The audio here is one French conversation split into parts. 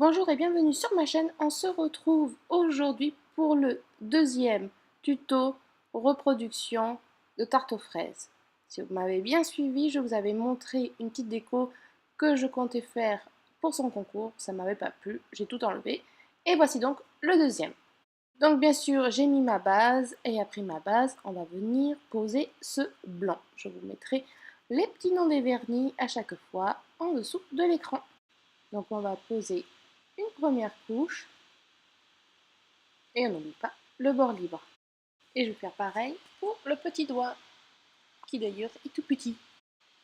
Bonjour et bienvenue sur ma chaîne. On se retrouve aujourd'hui pour le deuxième tuto reproduction de tarte aux fraises. Si vous m'avez bien suivi, je vous avais montré une petite déco que je comptais faire pour son concours. Ça ne m'avait pas plu, j'ai tout enlevé. Et voici donc le deuxième. Donc bien sûr, j'ai mis ma base et après ma base, on va venir poser ce blanc. Je vous mettrai les petits noms des vernis à chaque fois en dessous de l'écran. Donc on va poser une première couche et on n'oublie pas le bord libre. Et je vais faire pareil pour le petit doigt qui d'ailleurs est tout petit.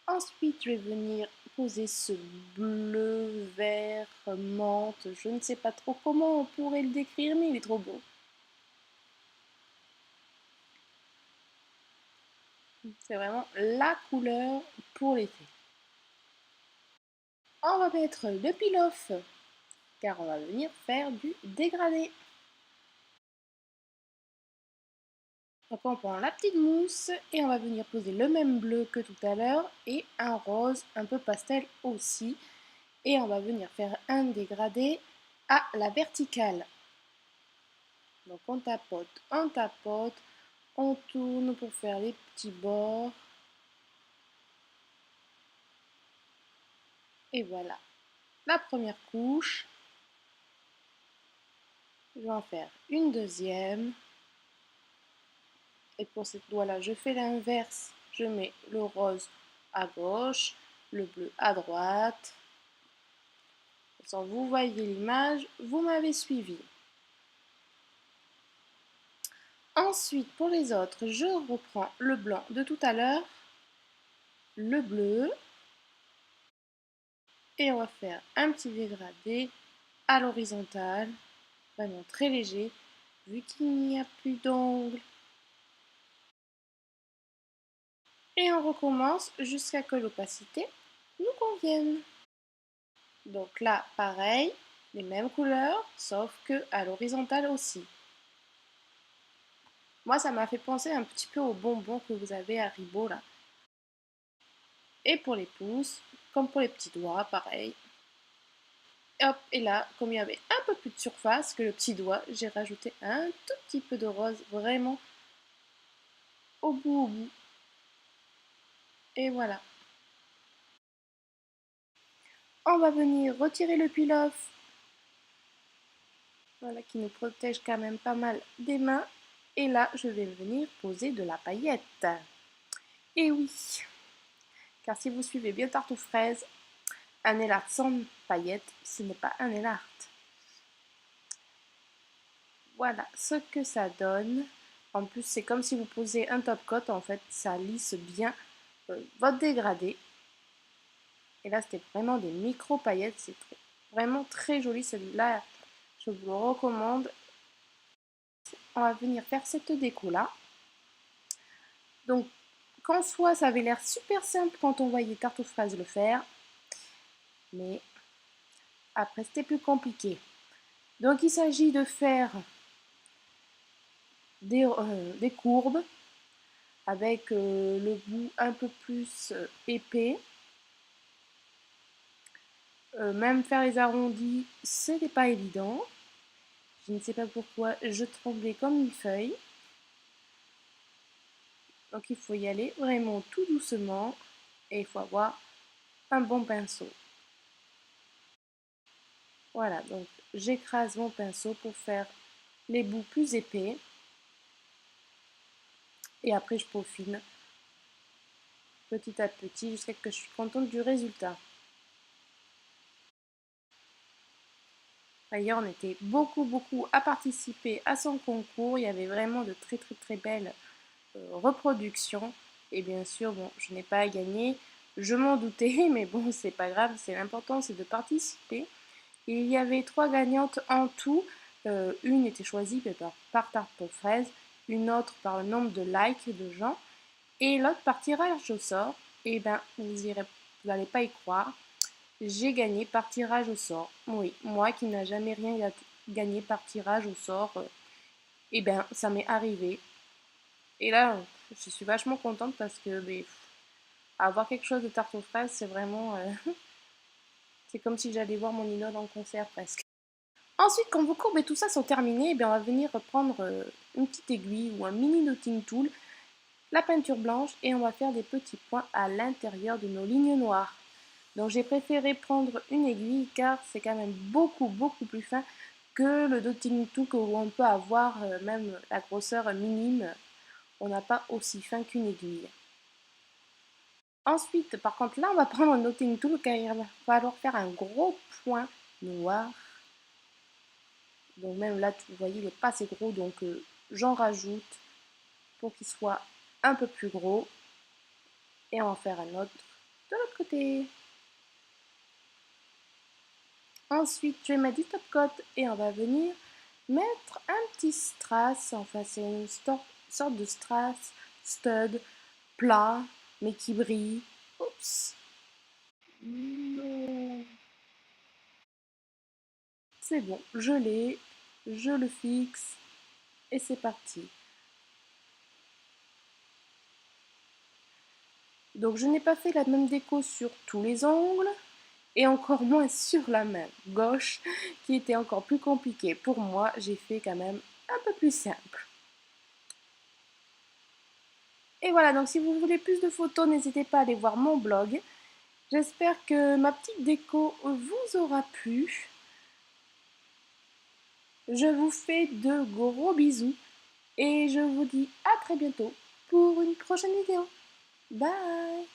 Ensuite je vais venir poser ce bleu, vert, menthe, je ne sais pas trop comment on pourrait le décrire mais il est trop beau. C'est vraiment la couleur pour l'été. On va mettre le peel-off car on va venir faire du dégradé. Donc on prend la petite mousse et on va venir poser le même bleu que tout à l'heure et un rose un peu pastel aussi. Et on va venir faire un dégradé à la verticale. Donc on tapote, on tourne pour faire les petits bords. Et voilà la première couche. Je vais en faire une deuxième. Et pour cette doigt-là, je fais l'inverse. Je mets le rose à gauche, le bleu à droite. Sans vous voyez l'image, vous m'avez suivi. Ensuite, pour les autres, je reprends le blanc de tout à l'heure, le bleu, et on va faire un petit dégradé à l'horizontale, vraiment très léger, vu qu'il n'y a plus d'ongles. Et on recommence jusqu'à que l'opacité nous convienne. Donc là, pareil, les mêmes couleurs, sauf que à l'horizontale aussi. Moi, ça m'a fait penser un petit peu aux bonbons que vous avez à Haribo là. Et pour les pouces, comme pour les petits doigts, pareil. Et hop, et là, comme il y avait un peu plus de surface que le petit doigt, j'ai rajouté un tout petit peu de rose, vraiment au bout. Et voilà. On va venir retirer le peel-off, voilà, qui nous protège quand même pas mal des mains. Et là, je vais venir poser de la paillette. Et oui, car si vous suivez bien tarte aux fraises, un nail art sans paillettes, ce n'est pas un nail art. Voilà ce que ça donne. En plus, c'est comme si vous posez un top coat, en fait, ça lisse bien votre dégradé. Et là, c'était vraiment des micro paillettes, c'est vraiment très joli celui-là. Je vous le recommande. On va venir faire cette déco-là. Donc, qu'en soit, ça avait l'air super simple quand on voyait Tarte aux fraises le faire. Mais après, c'était plus compliqué. Donc, il s'agit de faire des courbes avec le bout un peu plus épais. Même faire les arrondis, ce n'est pas évident. Je ne sais pas pourquoi, je tremblais comme une feuille. Donc il faut y aller vraiment tout doucement et il faut avoir un bon pinceau. Voilà, donc j'écrase mon pinceau pour faire les bouts plus épais. Et après je peaufine petit à petit jusqu'à ce que je suis contente du résultat. D'ailleurs, on était beaucoup à participer à son concours. Il y avait vraiment de très belles reproductions. Et bien sûr, bon, je n'ai pas gagné. Je m'en doutais, mais bon, c'est pas grave. C'est l'important, c'est de participer. Et il y avait 3 gagnantes en tout. Une était choisie par tarte aux fraises, une autre par le nombre de likes de gens, et l'autre par tirage au sort. Et ben, vous n'allez pas y croire. J'ai gagné par tirage au sort. Oui, moi qui n'ai jamais rien gagné par tirage au sort, et ben ça m'est arrivé. Et là, je suis vachement contente parce que avoir quelque chose de tarte aux fraises, c'est vraiment... c'est comme si j'allais voir mon idole en concert presque. Ensuite, quand vos courbes et tout ça sont terminés, eh bien, on va venir prendre une petite aiguille ou un mini dotting tool, la peinture blanche, et on va faire des petits points à l'intérieur de nos lignes noires. Donc j'ai préféré prendre une aiguille car c'est quand même beaucoup plus fin que le dotting tool que l'on peut avoir, même la grosseur minime, on n'a pas aussi fin qu'une aiguille. Ensuite, par contre, là, on va prendre un dotting tool car il va falloir faire un gros point noir. Donc même là, vous voyez, il n'est pas assez gros, donc j'en rajoute pour qu'il soit un peu plus gros. Et on va en faire un autre de l'autre côté. Ensuite, je vais mettre du top coat et on va venir mettre un petit strass. Enfin, c'est une sorte de strass stud plat, mais qui brille. Oups. Non. C'est bon, je l'ai. Je le fixe. Et c'est parti. Donc je n'ai pas fait la même déco sur tous les ongles. Et encore moins sur la main gauche, qui était encore plus compliqué. Pour moi, j'ai fait quand même un peu plus simple. Et voilà, donc si vous voulez plus de photos, n'hésitez pas à aller voir mon blog. J'espère que ma petite déco vous aura plu. Je vous fais de gros bisous et je vous dis à très bientôt pour une prochaine vidéo. Bye!